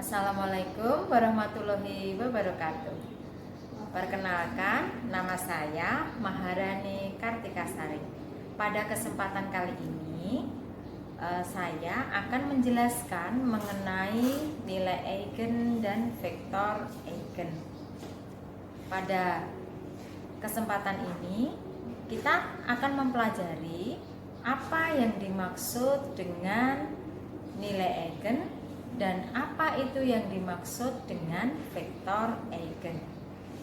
Assalamualaikum warahmatullahi wabarakatuh. Perkenalkan, nama saya Maharani Kartikasari. Pada kesempatan kali ini, saya akan menjelaskan mengenai nilai eigen dan vektor eigen. Pada kesempatan ini, kita akan mempelajari apa yang dimaksud dengan nilai eigen dan apa itu yang dimaksud dengan vektor eigen.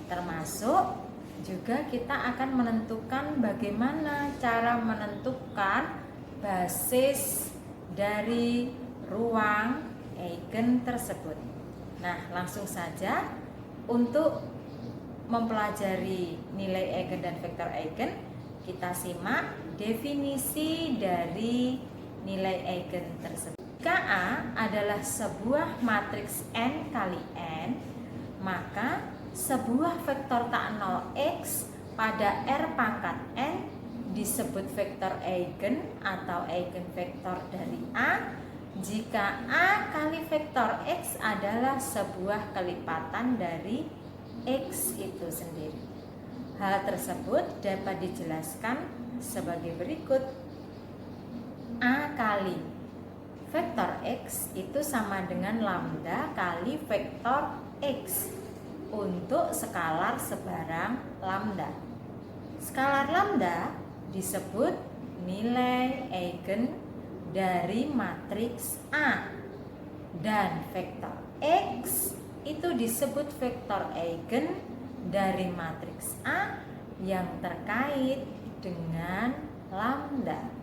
Termasuk juga kita akan menentukan bagaimana cara menentukan basis dari ruang eigen tersebut. Nah, langsung saja untuk mempelajari nilai eigen dan vektor eigen, kita simak definisi dari nilai eigen tersebut. Jika A adalah sebuah matriks n kali n, maka sebuah vektor tak nol X pada R pangkat n disebut vektor eigen atau eigenvektor dari A jika A kali vektor X adalah sebuah kelipatan dari X itu sendiri. Hal tersebut dapat dijelaskan sebagai berikut. A kali vektor X itu sama dengan lambda kali vektor X untuk skalar sebarang lambda. Skalar lambda disebut nilai eigen dari matriks A dan vektor X itu disebut vektor eigen dari matriks A yang terkait dengan lambda.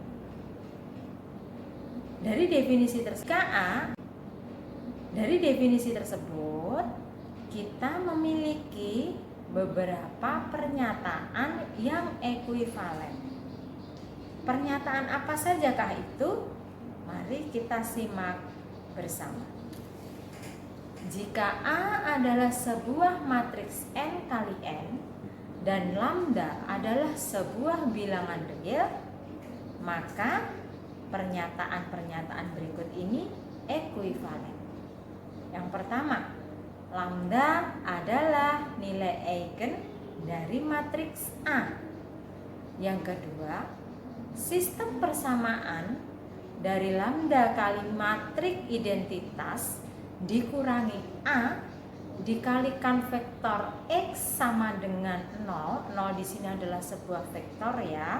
Dari definisi tersebut, kita memiliki beberapa pernyataan yang ekuivalen. Pernyataan apa sajakah itu? Mari kita simak bersama. Jika A adalah sebuah matriks n kali n dan lambda adalah sebuah bilangan real, maka pernyataan-pernyataan berikut ini ekuivalen. Yang pertama, lambda adalah nilai eigen dari matriks A. Yang kedua, sistem persamaan dari lambda kali matriks identitas dikurangi A dikalikan vektor X sama dengan 0. 0 di sini adalah sebuah vektor ya,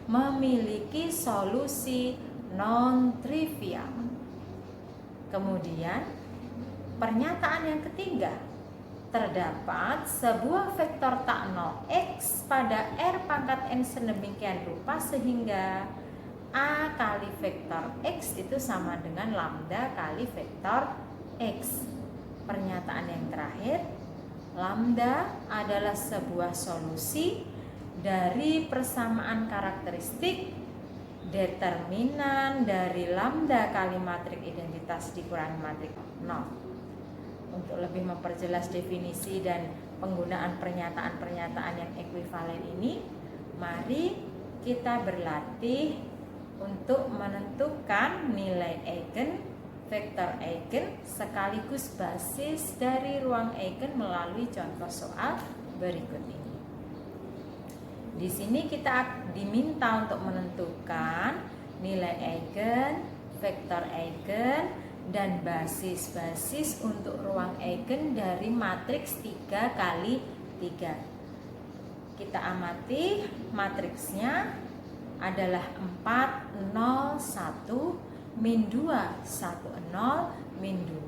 memiliki solusi non-trivial. Kemudian pernyataan yang ketiga, terdapat sebuah vektor tak nol X pada R pangkat n sedemikian rupa sehingga A kali vektor X itu sama dengan lambda kali vektor X. Pernyataan yang terakhir, lambda adalah sebuah solusi dari persamaan karakteristik determinan dari lambda kali matriks identitas dikurangi matriks 0. Untuk lebih memperjelas definisi dan penggunaan pernyataan-pernyataan yang ekuivalen ini, mari kita berlatih untuk menentukan nilai eigen, vektor eigen sekaligus basis dari ruang eigen melalui contoh soal berikut ini. Di sini kita diminta untuk menentukan nilai eigen, vektor eigen, dan basis-basis untuk ruang eigen dari matriks 3 kali 3. Kita amati matriksnya adalah 4, 0, 1, min 2, 1, 0, min 2,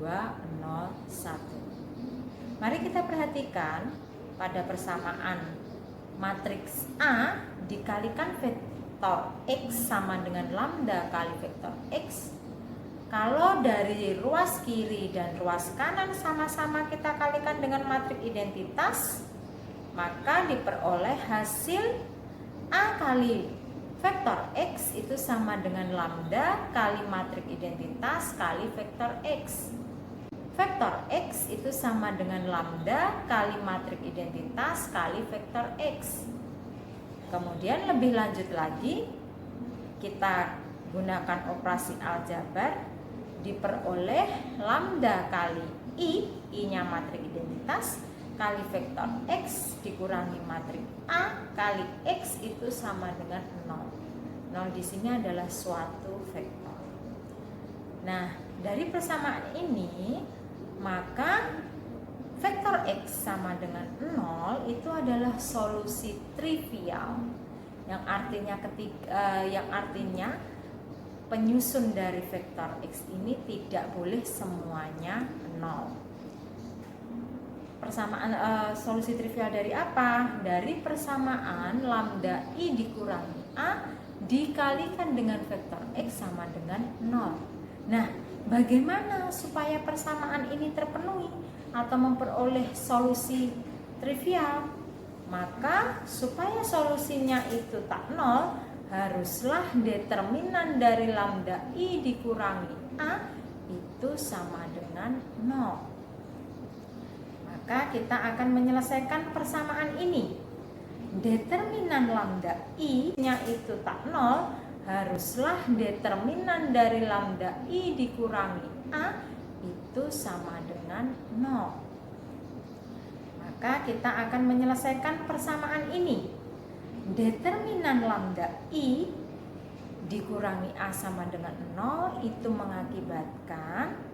0, 1. Mari kita perhatikan pada persamaan matriks A dikalikan vektor X sama dengan lambda kali vektor X. Kalau dari ruas kiri dan ruas kanan sama-sama kita kalikan dengan matriks identitas, maka diperoleh hasil A kali vektor X itu sama dengan lambda kali matriks identitas kali vektor X. Vektor X itu sama dengan lambda kali matriks identitas kali vektor X. Kemudian lebih lanjut lagi, kita gunakan operasi aljabar diperoleh lambda kali I-nya matrik identitas, kali vektor X dikurangi matrik A kali X itu sama dengan 0. 0 di sini adalah suatu vektor. Nah, dari persamaan ini, maka vektor X sama dengan 0 itu adalah solusi trivial, yang artinya penyusun dari vektor X ini tidak boleh semuanya 0. Persamaan solusi trivial dari apa? Dari persamaan lambda I dikurangi A dikalikan dengan vektor X sama dengan 0. Nah, bagaimana supaya persamaan ini terpenuhi atau memperoleh solusi trivial? Maka supaya solusinya itu tak 0, haruslah determinan dari lambda I dikurangi A itu sama dengan 0. Maka kita akan menyelesaikan persamaan ini. Determinan lambda I-nya itu tak 0, haruslah determinan dari lambda I dikurangi A itu sama dengan 0. Maka kita akan menyelesaikan persamaan ini. Determinan lambda I dikurangi A sama dengan 0 itu mengakibatkan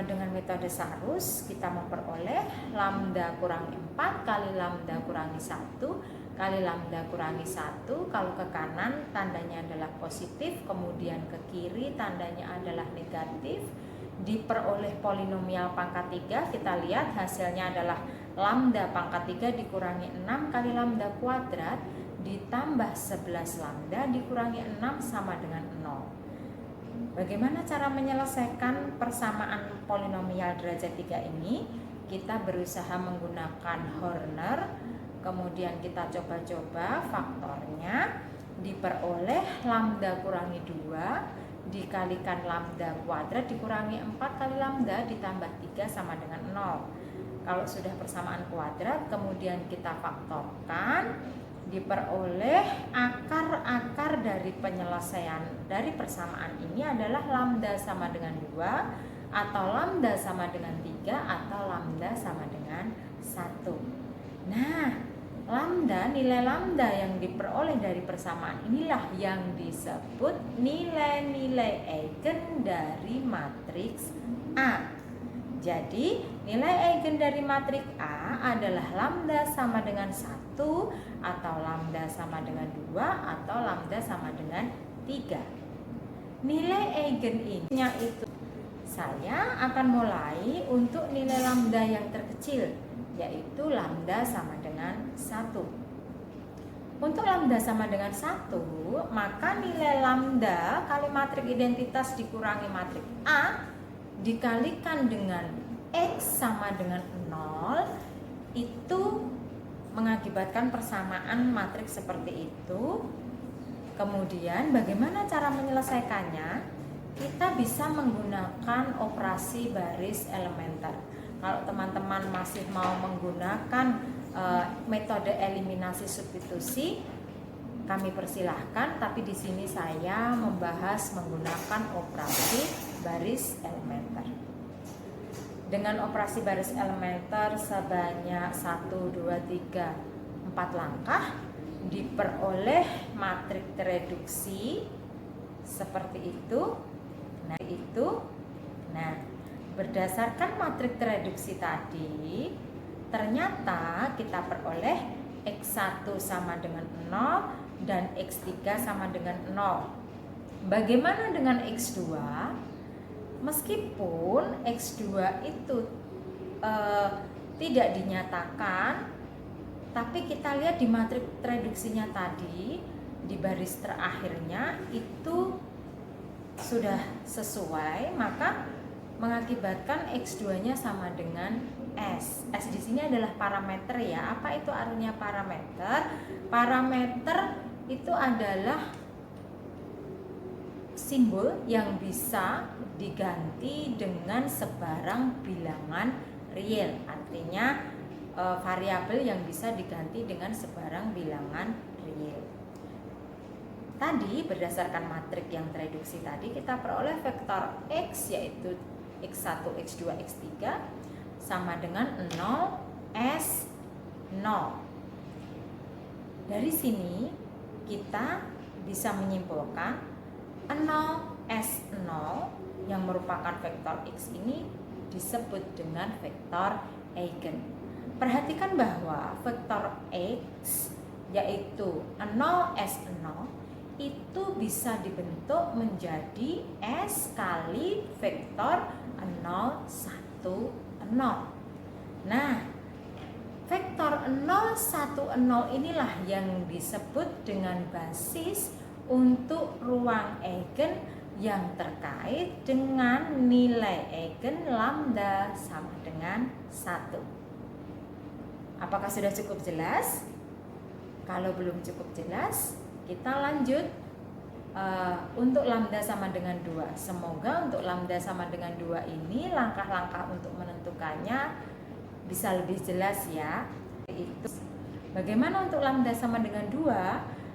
dengan metode Sarus kita memperoleh lambda kurangi 4 kali lambda kurangi 1 kali lambda kurangi 1. Kalau ke kanan tandanya adalah positif, kemudian ke kiri tandanya adalah negatif. Diperoleh polinomial pangkat 3, kita lihat hasilnya adalah lambda pangkat 3 dikurangi 6 kali lambda kuadrat ditambah 11 lambda dikurangi 6 sama dengan 0. Bagaimana cara menyelesaikan persamaan polinomial derajat 3 ini? Kita berusaha menggunakan Horner, kemudian kita coba-coba faktornya. Diperoleh lambda kurangi 2 dikalikan lambda kuadrat dikurangi 4 kali lambda ditambah 3 sama dengan 0. Kalau sudah persamaan kuadrat, kemudian kita faktorkan, diperoleh akar-akar dari penyelesaian dari persamaan ini adalah lambda sama dengan 2 atau lambda sama dengan 3 atau lambda sama dengan 1. Nah, nilai lambda yang diperoleh dari persamaan inilah yang disebut nilai-nilai eigen dari matriks A. Jadi, nilai eigen dari matriks A adalah lambda sama dengan 1 atau lambda sama dengan 2 atau lambda sama dengan 3. Nilai eigen ini itu saya akan mulai untuk nilai lambda yang terkecil, yaitu lambda sama dengan 1. Untuk lambda sama dengan 1, maka nilai lambda kali matriks identitas dikurangi matriks A dikalikan dengan X sama dengan 0 itu mengakibatkan persamaan matriks seperti itu. Kemudian bagaimana cara menyelesaikannya? Kita bisa menggunakan operasi baris elementer. Kalau teman-teman masih mau menggunakan metode eliminasi substitusi, kami persilahkan. Tapi di sini saya membahas menggunakan operasi baris elementer. Dengan operasi baris elementer sebanyak 1, 2, 3, 4 langkah diperoleh matriks tereduksi seperti itu. Nah, berdasarkan matriks tereduksi tadi, ternyata kita peroleh X1 sama dengan 0 dan X3 sama dengan 0. Bagaimana dengan X2? Meskipun X2 itu tidak dinyatakan, tapi kita lihat di matriks tereduksinya tadi, di baris terakhirnya itu sudah sesuai, maka mengakibatkan X2-nya sama dengan S. S di sini adalah parameter ya. Apa itu artinya parameter? Parameter itu adalah simbol yang bisa diganti dengan sebarang bilangan real. Artinya variabel yang bisa diganti dengan sebarang bilangan real. tadi berdasarkan matrik yang tereduksi tadi kita peroleh vektor X yaitu X1, X2, X3 sama dengan 0, S, 0. Dari sini kita bisa menyimpulkan 0S0 yang merupakan vektor X ini disebut dengan vektor eigen. Perhatikan bahwa vektor X yaitu 0S0 itu bisa dibentuk menjadi S kali vektor 0, 1, 0. Nah, vektor 0, 1, 0 inilah yang disebut dengan basis untuk ruang eigen yang terkait dengan nilai eigen lambda sama dengan 1. Apakah sudah cukup jelas? Kalau belum cukup jelas, kita lanjut untuk lambda sama dengan 2. Semoga untuk lambda sama dengan 2 ini langkah-langkah untuk menentukannya bisa lebih jelas ya. Itu bagaimana untuk lambda sama dengan 2?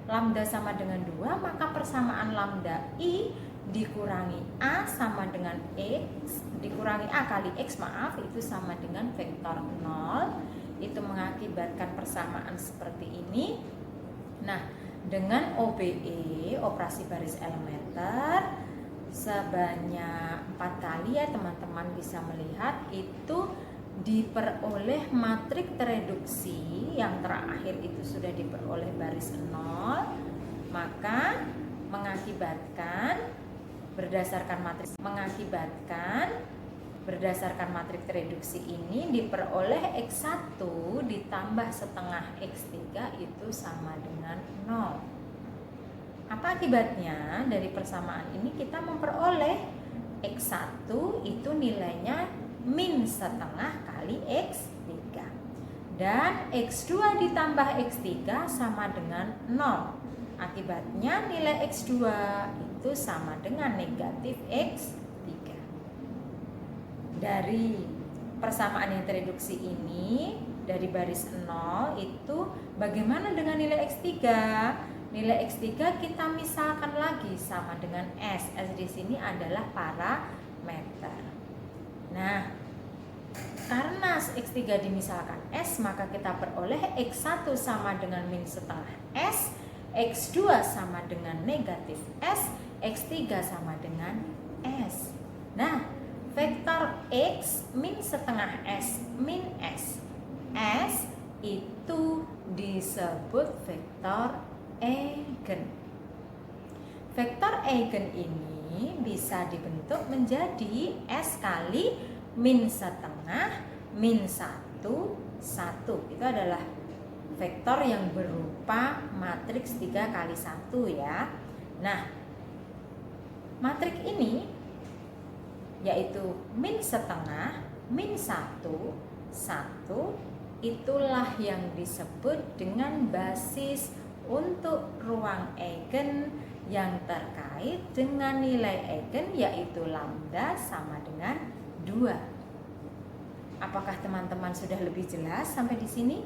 Lambda sama dengan 2, maka persamaan lambda I dikurangi A sama dengan X, dikurangi A kali X, maaf, itu sama dengan vektor 0. Itu mengakibatkan persamaan seperti ini. Nah, dengan OBE, operasi baris elementer, sebanyak 4 kali ya teman-teman bisa melihat itu diperoleh matrik tereduksi yang terakhir itu sudah diperoleh baris 0, maka mengakibatkan berdasarkan matrik tereduksi ini diperoleh X1 ditambah setengah X3 itu sama dengan 0. Apa akibatnya? Dari persamaan ini kita memperoleh X1 itu nilainya min setengah kali X3 dan X2 ditambah X3 sama dengan 0. Akibatnya nilai X2 itu sama dengan negatif X3. Dari persamaan yang tereduksi ini, dari baris 0 itu bagaimana dengan nilai X3? Nilai X3 kita misalkan lagi sama dengan S. S di sini adalah parameter. Nah, karena X3 dimisalkan S, maka kita peroleh X1 sama dengan min setengah S, X2 sama dengan negatif S, X3 sama dengan S. Nah, vektor X min setengah S min S, S itu disebut vektor eigen. Vektor eigen ini bisa dibentuk menjadi S kali min setengah min 1, 1. Itu adalah vektor yang berupa matriks 3 kali 1 ya. Nah, matrik ini yaitu min setengah min 1, 1 itulah yang disebut dengan basis untuk ruang eigen yang terkait dengan nilai eigen yaitu lambda sama dengan 2. Apakah teman-teman sudah lebih jelas sampai di sini?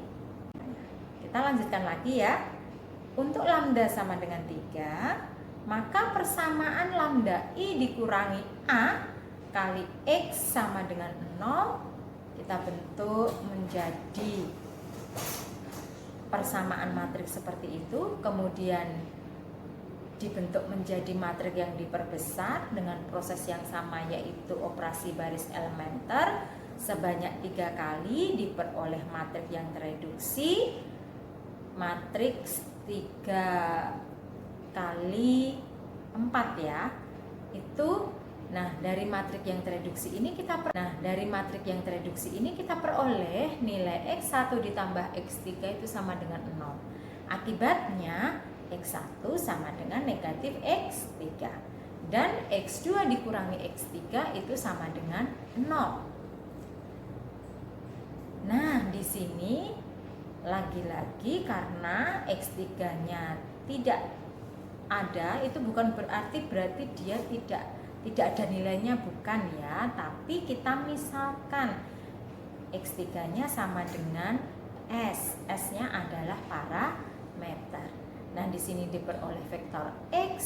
Kita lanjutkan lagi ya. Untuk lambda sama dengan 3, maka persamaan lambda I dikurangi A kali X sama dengan 0 kita bentuk menjadi persamaan matrik seperti itu, kemudian dibentuk menjadi matrik yang diperbesar dengan proses yang sama yaitu operasi baris elementer sebanyak 3 kali diperoleh matrik yang tereduksi matriks 3 kali 4 ya. Itu dari matrik yang tereduksi ini kita peroleh nilai X1 ditambah X3 itu sama dengan 0. Akibatnya X1 sama dengan negatif X3 dan X2 dikurangi X3 itu sama dengan 0. Nah, di sini lagi-lagi karena X3-nya tidak ada, itu bukan berarti dia tidak ada nilainya, bukan ya, tapi kita misalkan X3-nya sama dengan S, S-nya adalah parameter. Nah, di sini diperoleh vektor X,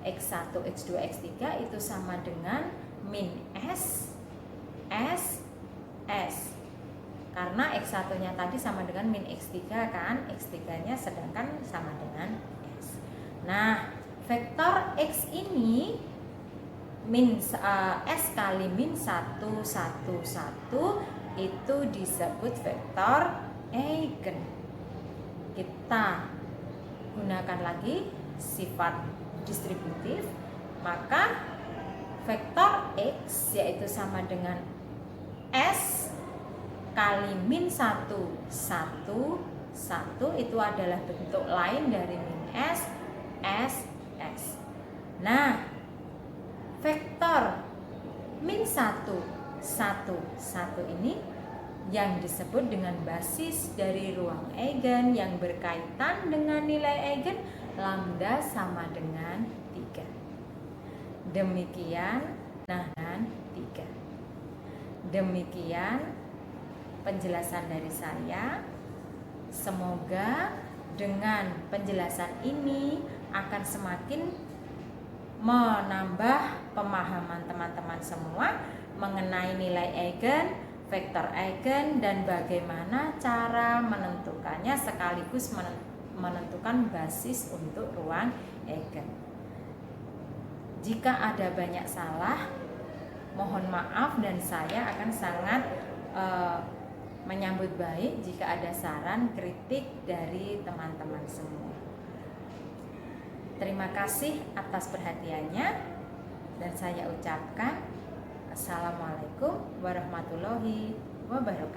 X1, X2, X3 itu sama dengan min S, S, S. Karena X1-nya tadi sama dengan min X3 kan, X3-nya sedangkan sama dengan S. Nah, vektor X ini S kali min 1, 1, 1 itu disebut vektor eigen. Kita gunakan lagi sifat distributif, maka vektor X yaitu sama dengan S kali min 1, 1, 1 itu adalah bentuk lain dari min S, S, S. Nah, vektor min 1, 1, 1 ini yang disebut dengan basis dari ruang eigen yang berkaitan dengan nilai eigen lambda sama dengan 3. Demikian, nah, 3. Demikian penjelasan dari saya. Semoga dengan penjelasan ini akan semakin menambah pemahaman teman-teman semua mengenai nilai eigen, vektor eigen, dan bagaimana cara menentukannya sekaligus menentukan basis untuk ruang eigen. Jika ada banyak salah, mohon maaf dan saya akan sangat menyambut baik jika ada saran kritik dari teman-teman semua. Terima kasih atas perhatiannya dan saya ucapkan Assalamualaikum warahmatullahi wabarakatuh.